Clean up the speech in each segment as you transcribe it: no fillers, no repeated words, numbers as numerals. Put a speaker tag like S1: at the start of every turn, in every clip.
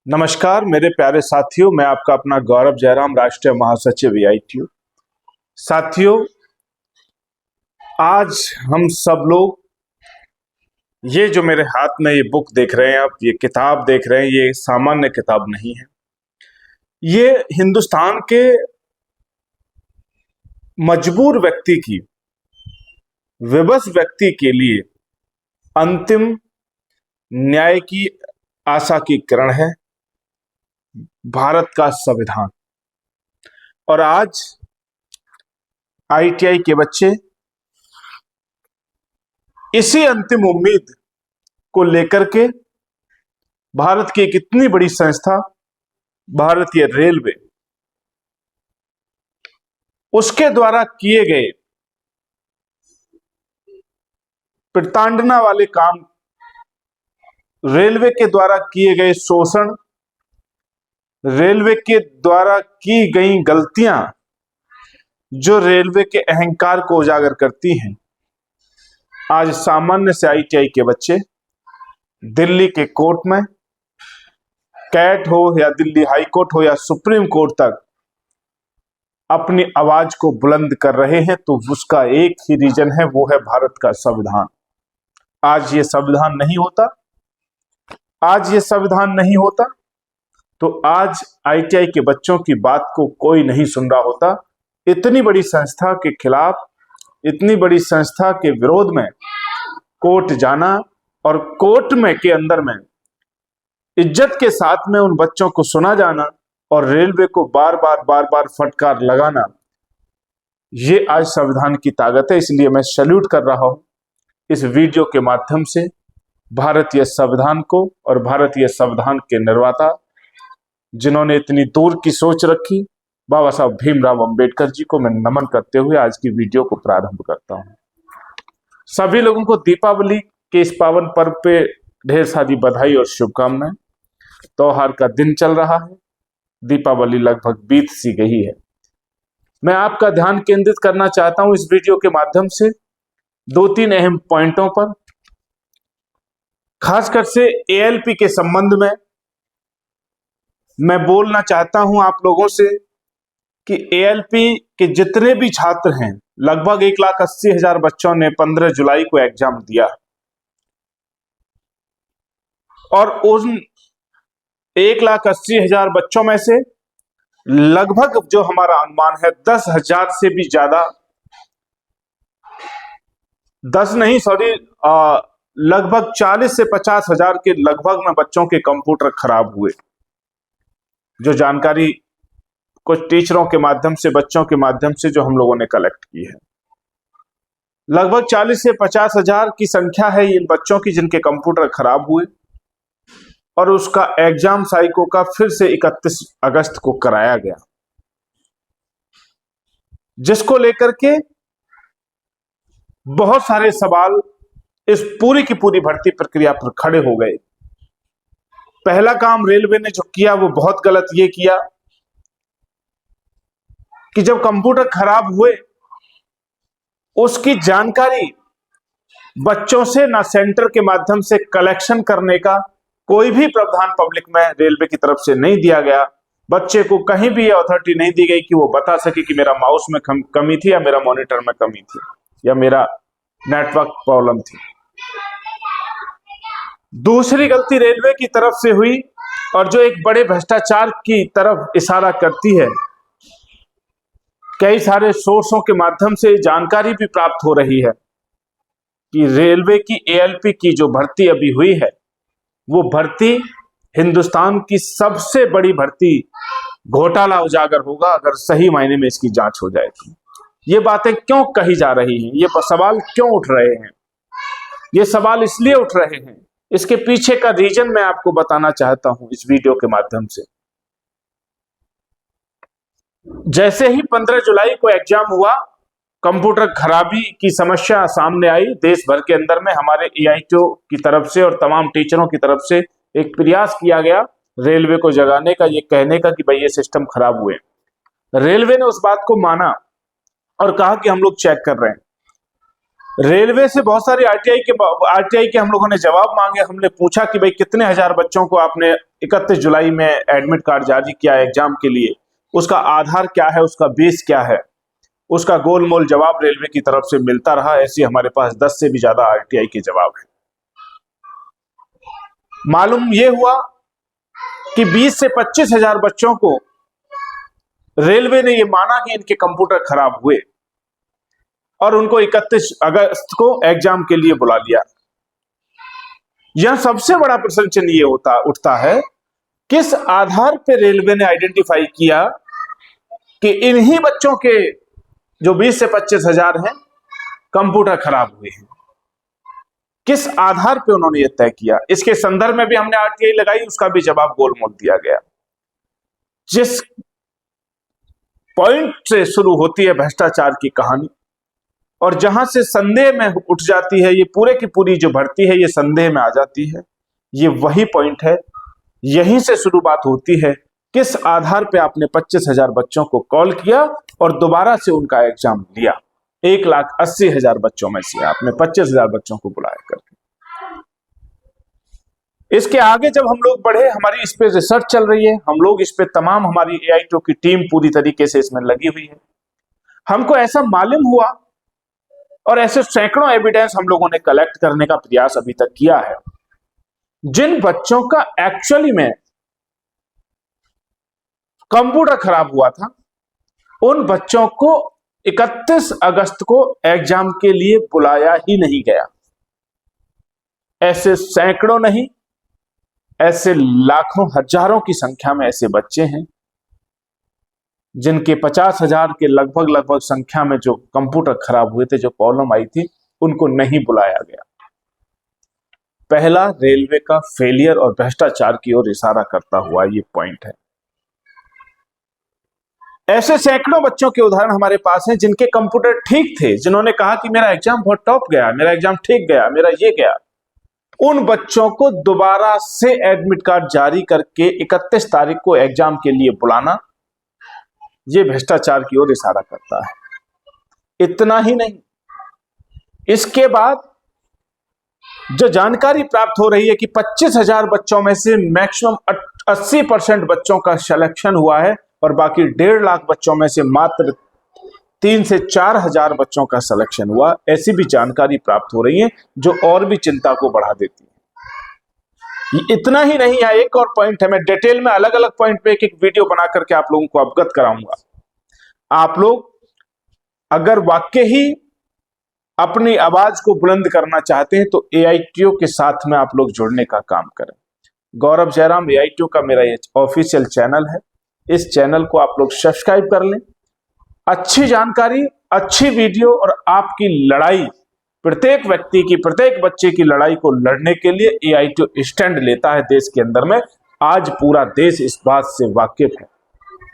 S1: नमस्कार मेरे प्यारे साथियों, मैं आपका अपना गौरव जयराम, राष्ट्रीय महासचिव AITU। साथियों, आज हम सब लोग ये जो मेरे हाथ में ये बुक देख रहे हैं, आप ये किताब देख रहे हैं, ये सामान्य किताब नहीं है। ये हिंदुस्तान के मजबूर व्यक्ति की, विवश व्यक्ति के लिए अंतिम न्याय की आशा की किरण है, भारत का संविधान। और आज ITI के बच्चे इसी अंतिम उम्मीद को लेकर के भारत की एक इतनी बड़ी संस्था भारतीय रेलवे, उसके द्वारा किए गए प्रताड़ना वाले काम, रेलवे के द्वारा किए गए शोषण, रेलवे के द्वारा की गई गलतियां जो रेलवे के अहंकार को उजागर करती हैं, आज सामान्य से ITI के बच्चे दिल्ली के कोर्ट में, कैट हो या दिल्ली हाई कोर्ट हो या सुप्रीम कोर्ट तक अपनी आवाज को बुलंद कर रहे हैं। तो उसका एक ही रीजन है, वो है भारत का संविधान। आज ये संविधान नहीं होता, आज ये संविधान नहीं होता तो आज ITI के बच्चों की बात को कोई नहीं सुन रहा होता। इतनी बड़ी संस्था के खिलाफ, इतनी बड़ी संस्था के विरोध में कोर्ट जाना और कोर्ट में के अंदर में इज्जत के साथ में उन बच्चों को सुना जाना और रेलवे को बार बार फटकार लगाना, ये आज संविधान की ताकत है। इसलिए मैं सैल्यूट कर रहा हूं इस वीडियो के माध्यम से भारतीय संविधान को और भारतीय संविधान के निर्माता जिन्होंने इतनी दूर की सोच रखी, बाबा साहब भीमराव अंबेडकर जी को मैं नमन करते हुए आज की वीडियो को प्रारंभ करता हूं। सभी लोगों को दीपावली के इस पावन पर्व पे ढेर सारी बधाई और शुभकामनाएं। त्योहार का दिन चल रहा है, दीपावली लगभग बीत सी गई है। मैं आपका ध्यान केंद्रित करना चाहता हूं इस वीडियो के माध्यम से दो तीन अहम पॉइंटों पर, खासकर से ALP के संबंध में मैं बोलना चाहता हूं आप लोगों से कि ALP के जितने भी छात्र हैं, लगभग 1,80,000 बच्चों ने 15 जुलाई को एग्जाम दिया और उन 1,80,000 बच्चों में से लगभग, जो हमारा अनुमान है, 10,000 से भी ज्यादा, 10 नहीं सॉरी, लगभग 40 से 50,000 के लगभग में बच्चों के कंप्यूटर खराब हुए। जो जानकारी कुछ टीचरों के माध्यम से, बच्चों के माध्यम से जो हम लोगों ने कलेक्ट की है, लगभग 40 से 50,000 की संख्या है इन बच्चों की जिनके कंप्यूटर खराब हुए और उसका एग्जाम साइको का फिर से 31 अगस्त को कराया गया, जिसको लेकर के बहुत सारे सवाल इस पूरी की पूरी भर्ती प्रक्रिया पर खड़े हो गए। पहला काम रेलवे ने जो किया वो बहुत गलत ये किया कि जब कंप्यूटर खराब हुए उसकी जानकारी बच्चों से ना सेंटर के माध्यम से कलेक्शन करने का कोई भी प्रावधान पब्लिक में रेलवे की तरफ से नहीं दिया गया। बच्चे को कहीं भी अथॉरिटी नहीं दी गई कि वो बता सके कि मेरा माउस में कमी थी या मेरा मॉनिटर में कमी थी या मेरा नेटवर्क प्रॉब्लम थी। दूसरी गलती रेलवे की तरफ से हुई और जो एक बड़े भ्रष्टाचार की तरफ इशारा करती है, कई सारे सोर्सों के माध्यम से जानकारी भी प्राप्त हो रही है कि रेलवे की ALP की जो भर्ती अभी हुई है, वो भर्ती हिंदुस्तान की सबसे बड़ी भर्ती घोटाला उजागर होगा अगर सही मायने में इसकी जांच हो जाए तो। ये बातें क्यों कही जा रही हैं, ये सवाल क्यों उठ रहे हैं? ये सवाल इसलिए उठ रहे हैं, इसके पीछे का रीजन मैं आपको बताना चाहता हूं इस वीडियो के माध्यम से। जैसे ही 15 जुलाई को एग्जाम हुआ, कंप्यूटर खराबी की समस्या सामने आई, देश भर के अंदर में हमारे AITU की तरफ से और तमाम टीचरों की तरफ से एक प्रयास किया गया रेलवे को जगाने का, ये कहने का कि भाई ये सिस्टम खराब हुए। रेलवे ने उस बात को माना और कहा कि हम लोग चेक कर रहे हैं। रेलवे से बहुत सारी आरटीआई के हम लोगों ने जवाब मांगे। हमने पूछा कि भाई कितने हजार बच्चों को आपने 31 जुलाई में एडमिट कार्ड जारी किया एग्जाम के लिए, उसका आधार क्या है, उसका बेस क्या है। उसका गोलमोल जवाब रेलवे की तरफ से मिलता रहा। ऐसे हमारे पास 10 से भी ज्यादा आरटीआई के जवाब है। मालूम यह हुआ कि 20 से 25 हजार बच्चों को रेलवे ने यह माना कि इनके कंप्यूटर खराब हुए और उनको 31 अगस्त को एग्जाम के लिए बुला लिया। यह सबसे बड़ा प्रश्न चिन्ह ये उठता है, किस आधार पर रेलवे ने आइडेंटिफाई किया कि इन्हीं बच्चों के जो 20 से 25 हजार हैं कंप्यूटर खराब हुए हैं। किस आधार पे उन्होंने यह तय किया? इसके संदर्भ में भी हमने आरटीआई लगाई, उसका भी जवाब गोलमोल दिया गया। जिस पॉइंट से शुरू होती है भ्रष्टाचार की कहानी और जहां से संदेह में उठ जाती है, ये पूरे की पूरी जो भर्ती है ये संदेह में आ जाती है, ये वही पॉइंट है। यहीं से शुरुआत होती है, किस आधार पे आपने 25,000 बच्चों को कॉल किया और दोबारा से उनका एग्जाम लिया। 1,80,000 बच्चों में से आपने 25,000 बच्चों को बुलाया करके। इसके आगे जब हम लोग बढ़े, हमारी इस पे रिसर्च चल रही है, हम लोग इस पे तमाम हमारी एआईटीओ की टीम पूरी तरीके से इसमें लगी हुई है। हमको ऐसा मालूम हुआ और ऐसे सैकड़ों एविडेंस हम लोगों ने कलेक्ट करने का प्रयास अभी तक किया है, जिन बच्चों का एक्चुअली में कंप्यूटर खराब हुआ था, उन बच्चों को 31 अगस्त को एग्जाम के लिए बुलाया ही नहीं गया। ऐसे सैकड़ों नहीं, ऐसे लाखों हजारों की संख्या में ऐसे बच्चे हैं जिनके 50,000 के लगभग संख्या में जो कंप्यूटर खराब हुए थे, जो प्रॉब्लम आई थी, उनको नहीं बुलाया गया। पहला रेलवे का फेलियर और भ्रष्टाचार की ओर इशारा करता हुआ ये पॉइंट है। ऐसे सैकड़ों बच्चों के उदाहरण हमारे पास हैं जिनके कंप्यूटर ठीक थे, जिन्होंने कहा कि मेरा एग्जाम बहुत टॉप गया, मेरा एग्जाम ठीक गया, मेरा ये गया। उन बच्चों को दोबारा से एडमिट कार्ड जारी करके 31 तारीख को एग्जाम के लिए बुलाना, यह भ्रष्टाचार की ओर इशारा करता है। इतना ही नहीं, इसके बाद जो जानकारी प्राप्त हो रही है कि 25,000 बच्चों में से मैक्सिमम 80% बच्चों का सिलेक्शन हुआ है और बाकी 1.5 लाख बच्चों में से मात्र 3 से 4 हजार बच्चों का सिलेक्शन हुआ। ऐसी भी जानकारी प्राप्त हो रही है जो और भी चिंता को बढ़ा देती है। इतना ही नहीं है, एक और पॉइंट है, मैं डिटेल में अलग अलग पॉइंट पे एक एक वीडियो बना करके आप लोगों को अवगत कराऊंगा। आप लोग अगर वाकई ही अपनी आवाज को बुलंद करना चाहते हैं तो एआईटीओ के साथ में आप लोग जुड़ने का काम करें। गौरव जयराम एआईटीओ का मेरा ये ऑफिशियल चैनल है, इस चैनल को आप लोग सब्सक्राइब कर लें। अच्छी जानकारी, अच्छी वीडियो और आपकी लड़ाई, प्रत्येक व्यक्ति की, प्रत्येक बच्चे की लड़ाई को लड़ने के लिए एआईटीओ स्टैंड लेता है देश के अंदर में। आज पूरा देश इस बात से वाकिफ है।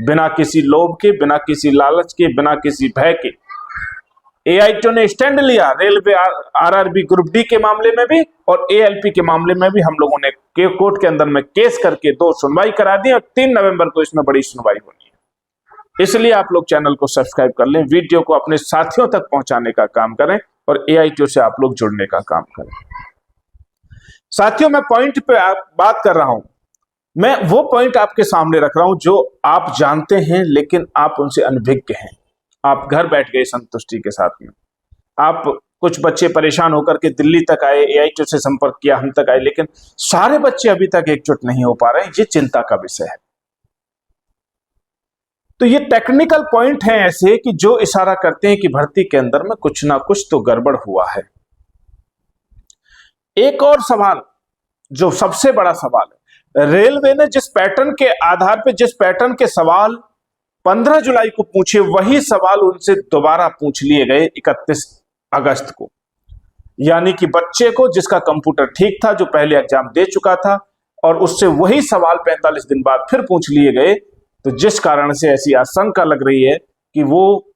S1: बिना किसी लोभ के, बिना किसी लालच के, बिना किसी भय के एआईटीओ ने स्टैंड लिया। रेलवे आरआरबी ग्रुप डी के मामले में भी और एएलपी के मामले में भी हम लोगों ने कोर्ट के अंदर में केस करके 2 सुनवाई करा दी और 3 नवंबर को इसमें बड़ी सुनवाई होनी है। इसलिए आप लोग चैनल को सब्सक्राइब कर लें, वीडियो को अपने साथियों तक पहुंचाने का काम करें और एआईटीओ से आप लोग जुड़ने का काम करें। साथियों, मैं पॉइंट पे बात कर रहा हूं, मैं वो पॉइंट आपके सामने रख रहा हूं जो आप जानते हैं लेकिन आप उनसे अनभिज्ञ हैं। आप घर बैठ गए संतुष्टि के साथ में। आप कुछ बच्चे परेशान होकर के दिल्ली तक आए, एआईटीओ से संपर्क किया, हम तक आए, लेकिन सारे बच्चे अभी तक एकजुट नहीं हो पा रहे हैं। ये चिंता का विषय है। तो ये टेक्निकल पॉइंट हैं ऐसे कि जो इशारा करते हैं कि भर्ती के अंदर में कुछ ना कुछ तो गड़बड़ हुआ है। एक और सवाल जो सबसे बड़ा सवाल है, रेलवे ने जिस पैटर्न के आधार पर, जिस पैटर्न के सवाल 15 जुलाई को पूछे, वही सवाल उनसे दोबारा पूछ लिए गए 31 अगस्त को। यानी कि बच्चे को जिसका कंप्यूटर ठीक था, जो पहले एग्जाम दे चुका था, और उससे वही सवाल 45 दिन बाद फिर पूछ लिए गए। तो जिस कारण से ऐसी आशंका लग रही है कि वो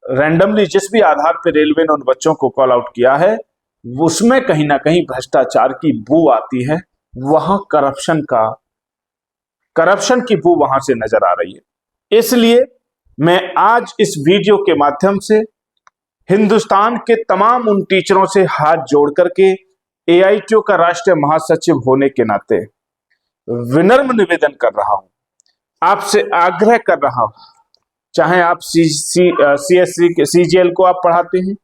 S1: रैंडमली जिस भी आधार पर रेलवे ने उन बच्चों को कॉल आउट किया है, उसमें कहीं ना कहीं भ्रष्टाचार की बू आती है। वहां करप्शन की बू वहां से नजर आ रही है। इसलिए मैं आज इस वीडियो के माध्यम से हिंदुस्तान के तमाम उन टीचरों से हाथ जोड़ करके एआईटीयू का राष्ट्रीय महासचिव होने के नाते विनम्र निवेदन कर रहा हूं, आपसे आग्रह कर रहा हूं, चाहे आप सीएससी सीजीएल को आप पढ़ाते हैं,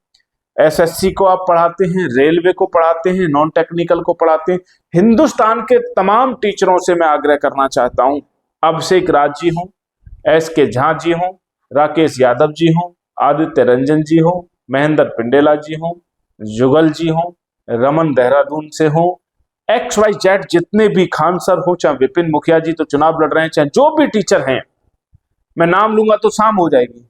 S1: एसएससी को आप पढ़ाते हैं, रेलवे को पढ़ाते हैं, नॉन टेक्निकल को पढ़ाते हैं, हिंदुस्तान के तमाम टीचरों से मैं आग्रह करना चाहता हूं, अभिषेक राज जी हों, एसके झा जी हों, राकेश यादव जी हों, आदित्य रंजन जी हों, महेंद्र पिंडेला जी हों, जुगल जी हों, रमन देहरादून से हों, XYZ जितने भी, खान सर हो, चाहे विपिन मुखिया जी तो चुनाव लड़ रहे हैं, चाहे जो भी टीचर हैं, मैं नाम लूंगा तो शाम हो जाएगी।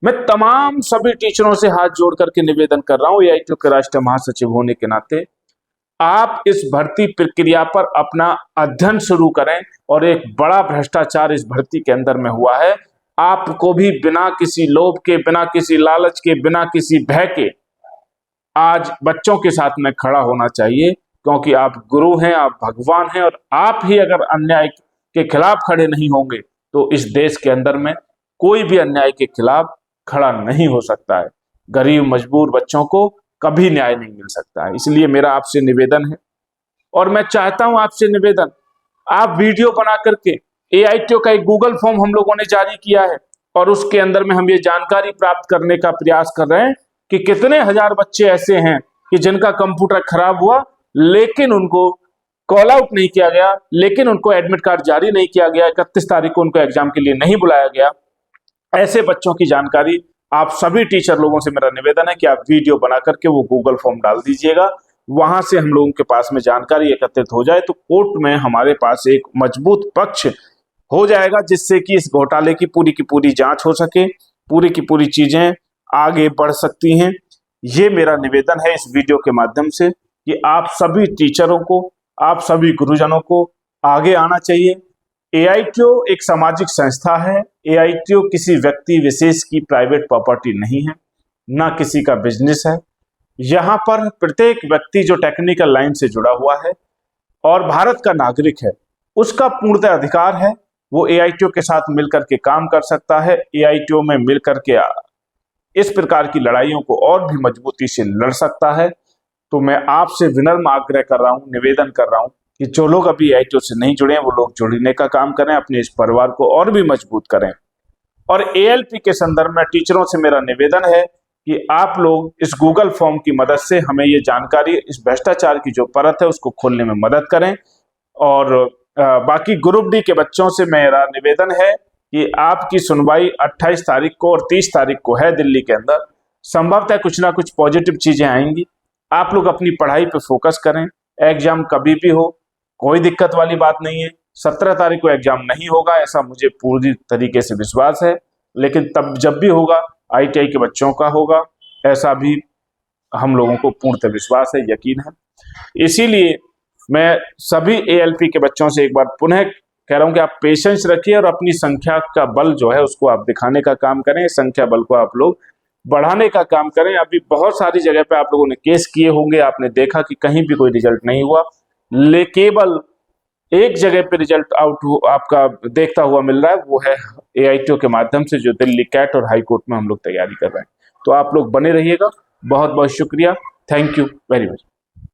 S1: मैं तमाम सभी टीचरों से हाथ जोड़ करके निवेदन कर रहा हूं, एआईटीयू के राष्ट्रीय महासचिव होने के नाते आप इस भर्ती प्रक्रिया पर अपना अध्ययन शुरू करें। और एक बड़ा भ्रष्टाचार इस भर्ती के अंदर में हुआ है, आपको भी बिना किसी लोभ के, बिना किसी लालच के, बिना किसी भय के आज बच्चों के साथ में खड़ा होना चाहिए, क्योंकि आप गुरु हैं, आप भगवान हैं, और आप ही अगर अन्याय के खिलाफ खड़े नहीं होंगे तो इस देश के अंदर में कोई भी अन्याय के खिलाफ खड़ा नहीं हो सकता है। गरीब मजबूर बच्चों को कभी न्याय नहीं मिल सकता है। इसलिए मेरा आपसे निवेदन है, और मैं चाहता हूं आपसे निवेदन, आप वीडियो बना करके, एआईटीयू का एक गूगल फॉर्म हम लोगों ने जारी किया है और उसके अंदर में हम ये जानकारी प्राप्त करने का प्रयास कर रहे हैं कि कितने हजार बच्चे ऐसे हैं कि जिनका कंप्यूटर खराब हुआ लेकिन उनको कॉल आउट नहीं किया गया, लेकिन उनको एडमिट कार्ड जारी नहीं किया गया, 31 तारीख को उनको एग्जाम के लिए नहीं बुलाया गया। ऐसे बच्चों की जानकारी आप सभी टीचर लोगों से मेरा निवेदन है कि आप वीडियो बना करके वो गूगल फॉर्म डाल दीजिएगा, वहां से हम लोगों के पास में जानकारी एकत्रित हो जाए तो कोर्ट में हमारे पास एक मजबूत पक्ष हो जाएगा, जिससे कि इस घोटाले की पूरी जांच हो सके, पूरी की पूरी चीजें आगे बढ़ सकती हैं। ये मेरा निवेदन है इस वीडियो के माध्यम से कि आप सभी टीचरों को, आप सभी गुरुजनों को आगे आना चाहिए। एआईटीयू एक सामाजिक संस्था है, एआईटीयू किसी व्यक्ति विशेष की प्राइवेट प्रॉपर्टी नहीं है, ना किसी का बिजनेस है। यहाँ पर प्रत्येक व्यक्ति जो टेक्निकल लाइन से जुड़ा हुआ है और भारत का नागरिक है, उसका पूर्णतः अधिकार है, वो एआईटीयू के साथ मिलकर के काम कर सकता है, एआईटीयू में मिलकर के इस प्रकार की लड़ाइयों को और भी मजबूती से लड़ सकता है। तो मैं आपसे विनम्र आग्रह कर रहा हूं, निवेदन कर रहा हूं कि जो लोग अभी एआईटीयू से नहीं जुड़े हैं वो लोग जुड़ने का काम करें, अपने इस परिवार को और भी मजबूत करें। और एएलपी के संदर्भ में टीचरों से मेरा निवेदन है कि आप लोग इस गूगल फॉर्म की मदद से हमें ये जानकारी, इस भ्रष्टाचार की जो परत है उसको खोलने में मदद करें। और बाकी ग्रुप डी के बच्चों से मेरा निवेदन है कि आपकी सुनवाई 28 तारीख को और 30 तारीख को है दिल्ली के अंदर, संभवतः कुछ ना कुछ पॉजिटिव चीजें आएंगी। आप लोग अपनी पढ़ाई पे फोकस करें, एग्जाम कभी भी हो, कोई दिक्कत वाली बात नहीं है। 17 तारीख को एग्जाम नहीं होगा ऐसा मुझे पूरी तरीके से विश्वास है, लेकिन तब जब भी होगा आईटीआई के बच्चों का होगा, ऐसा भी हम लोगों को पूर्णतः विश्वास है, यकीन है। इसीलिए मैं सभी एएलपी के बच्चों से एक बार पुनः कह रहा हूं कि आप पेशेंस रखिए और अपनी संख्या का बल जो है उसको आप दिखाने का काम करें, संख्या बल को आप लोग बढ़ाने का काम करें। अभी बहुत सारी जगह पे आप लोगों ने केस किए होंगे, आपने देखा कि कहीं भी कोई रिजल्ट नहीं हुआ, केवल एक जगह पे रिजल्ट आउट आपका देखता हुआ मिल रहा है, वो है एआईटीयू के माध्यम से जो दिल्ली कैट और हाई कोर्ट में हम लोग तैयारी कर रहे हैं। तो आप लोग बने रहिएगा। बहुत बहुत शुक्रिया, थैंक यू वेरी मच।